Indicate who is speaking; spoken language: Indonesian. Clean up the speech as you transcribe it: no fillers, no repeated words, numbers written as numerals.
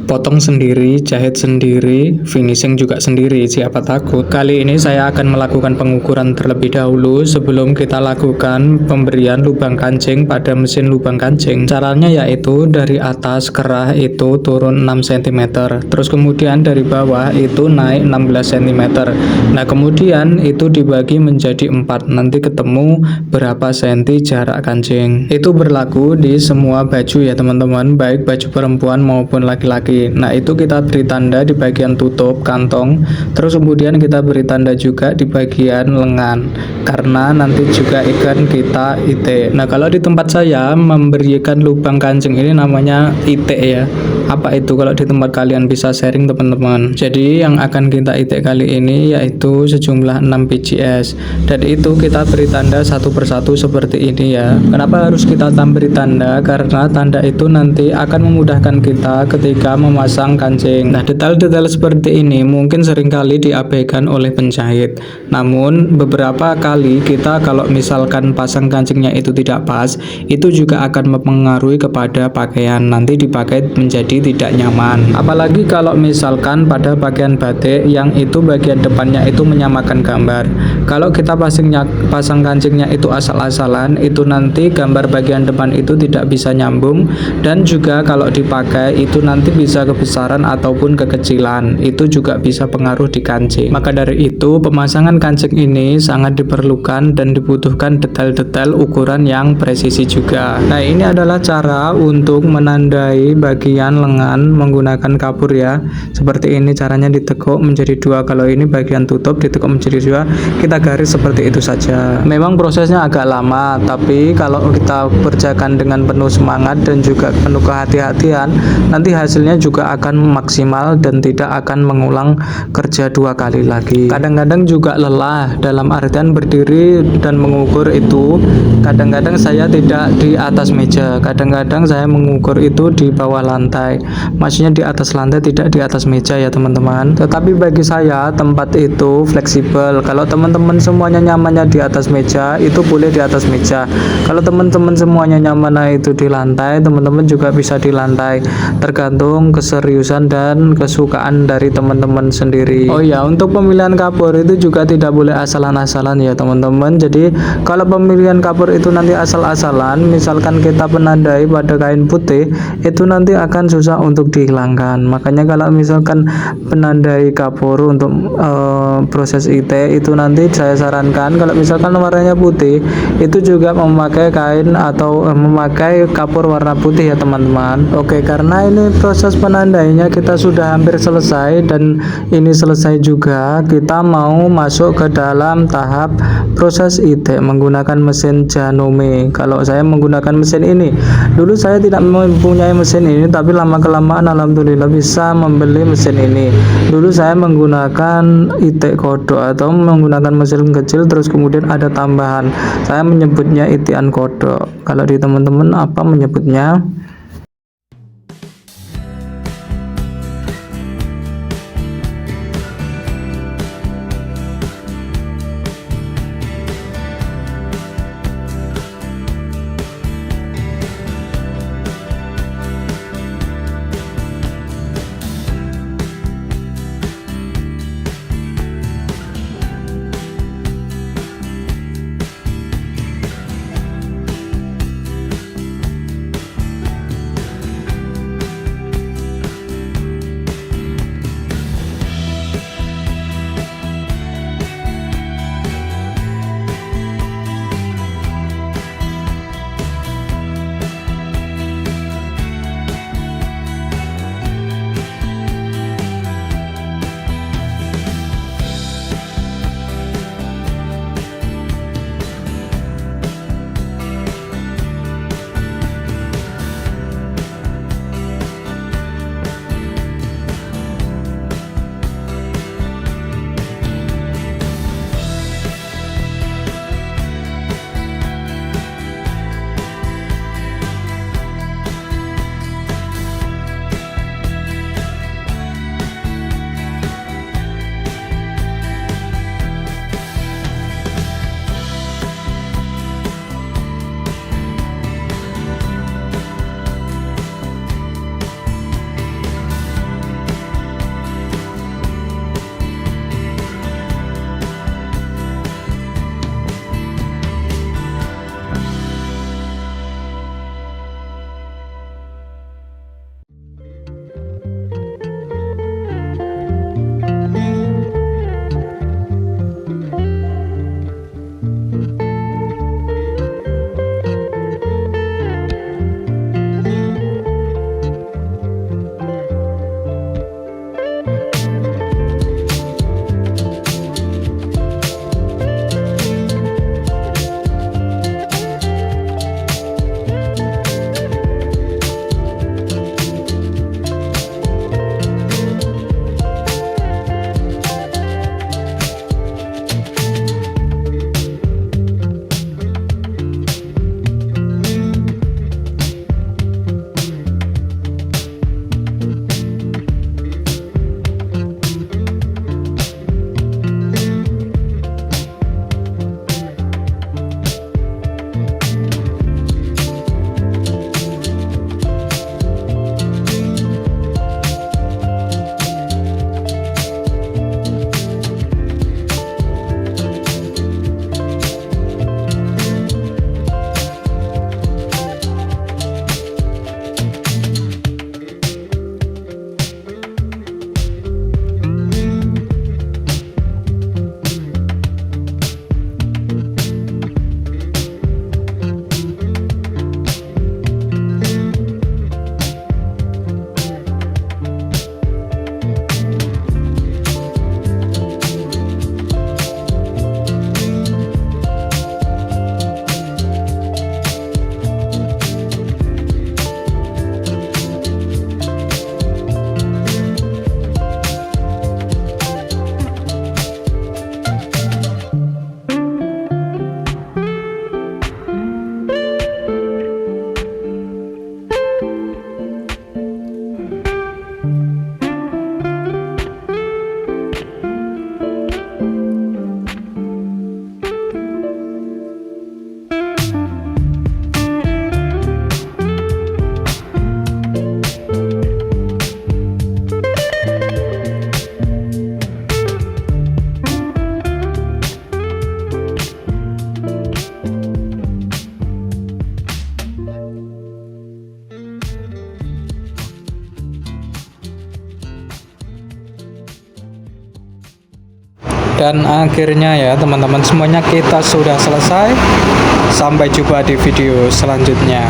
Speaker 1: potong sendiri, jahit sendiri, finishing juga sendiri. Siapa takut? Kali ini saya akan melakukan pengukuran terlebih dahulu sebelum kita lakukan pemberian lubang kancing pada mesin lubang kancing. Caranya yaitu dari atas kerah itu turun 6 cm, terus kemudian dari bawah itu naik 16 cm. Nah, kemudian itu dibagi menjadi 4, nanti ketemu berapa senti jarak kancing. Itu berlaku di semua baju ya teman-teman, baik baju perempuan maupun laki-laki. Nah, itu kita beri tanda di bagian tutup kantong, terus kemudian kita beri tanda juga di bagian lengan, karena nanti juga ikan kita itik. Nah, kalau di tempat saya memberikan lubang kancing ini namanya itik ya. Apa itu kalau di tempat kalian bisa sharing teman-teman. Jadi yang akan kita itik kali ini yaitu sejumlah 6 biji es, dan itu kita beri tanda satu persatu seperti ini ya. Kenapa harus kita beri tanda? Karena tanda itu nanti akan memudahkan kita ketika memasang kancing. Nah, detail-detail seperti ini mungkin seringkali diabaikan oleh penjahit, namun beberapa kali kita kalau misalkan pasang kancingnya itu tidak pas, itu juga akan mempengaruhi kepada pakaian, nanti dipakai menjadi tidak nyaman. Apalagi kalau misalkan pada bagian batik yang itu bagian depannya itu menyamakan gambar, kalau kita pasang kancingnya itu asal-asalan, itu nanti gambar bagian depan itu tidak bisa nyambung, dan juga kalau dipakai itu nanti bisa kebesaran ataupun kekecilan, itu juga bisa pengaruh di kancing. Maka dari itu pemasangan kancing ini sangat diperlukan dan dibutuhkan detail-detail ukuran yang presisi juga. Nah, ini adalah cara untuk menandai bagian lengan menggunakan kapur ya. Seperti ini caranya, ditekuk menjadi 2. Kalau ini bagian tutup ditekuk menjadi 2, kita garis seperti itu saja. Memang prosesnya agak lama, tapi kalau kita kerjakan dengan penuh semangat dan juga penuh kehati-hatian, nanti hasilnya juga akan maksimal dan tidak akan mengulang kerja 2 kali lagi. Kadang-kadang juga lelah dalam artian berdiri dan mengukur itu. Kadang-kadang saya tidak di atas meja, kadang-kadang saya mengukur itu di bawah lantai, maksudnya di atas lantai, tidak di atas meja ya teman-teman. Tetapi bagi saya tempat itu fleksibel. Kalau teman-teman semuanya nyamannya di atas meja, itu boleh di atas meja. Kalau teman-teman semuanya nyamannya itu di lantai, teman-teman juga bisa di lantai, tergantung keseriusan dan kesukaan dari teman-teman sendiri. Oh ya, untuk pemilihan kapur itu juga tidak boleh asalan-asalan ya teman-teman. Jadi kalau pemilihan kapur itu nanti asal-asalan, misalkan kita penandai pada kain putih, itu nanti akan susah untuk dihilangkan. Makanya kalau misalkan penandai kapur untuk proses IT itu nanti saya sarankan kalau misalkan warnanya putih, itu juga memakai kain atau memakai kapur warna putih ya teman-teman. Oke, karena ini proses penandainya kita sudah hampir selesai dan ini selesai juga, kita mau masuk ke dalam tahap proses IT menggunakan mesin Janome. Kalau saya menggunakan mesin ini, dulu saya tidak mempunyai mesin ini, tapi lama kelamaan alhamdulillah bisa membeli mesin ini. Dulu saya menggunakan itik kodok atau menggunakan mesin kecil, terus kemudian ada tambahan, saya menyebutnya itikan kodok. Kalau di teman-teman apa menyebutnya? Dan akhirnya ya teman-teman, semuanya kita sudah selesai. Sampai jumpa di video selanjutnya.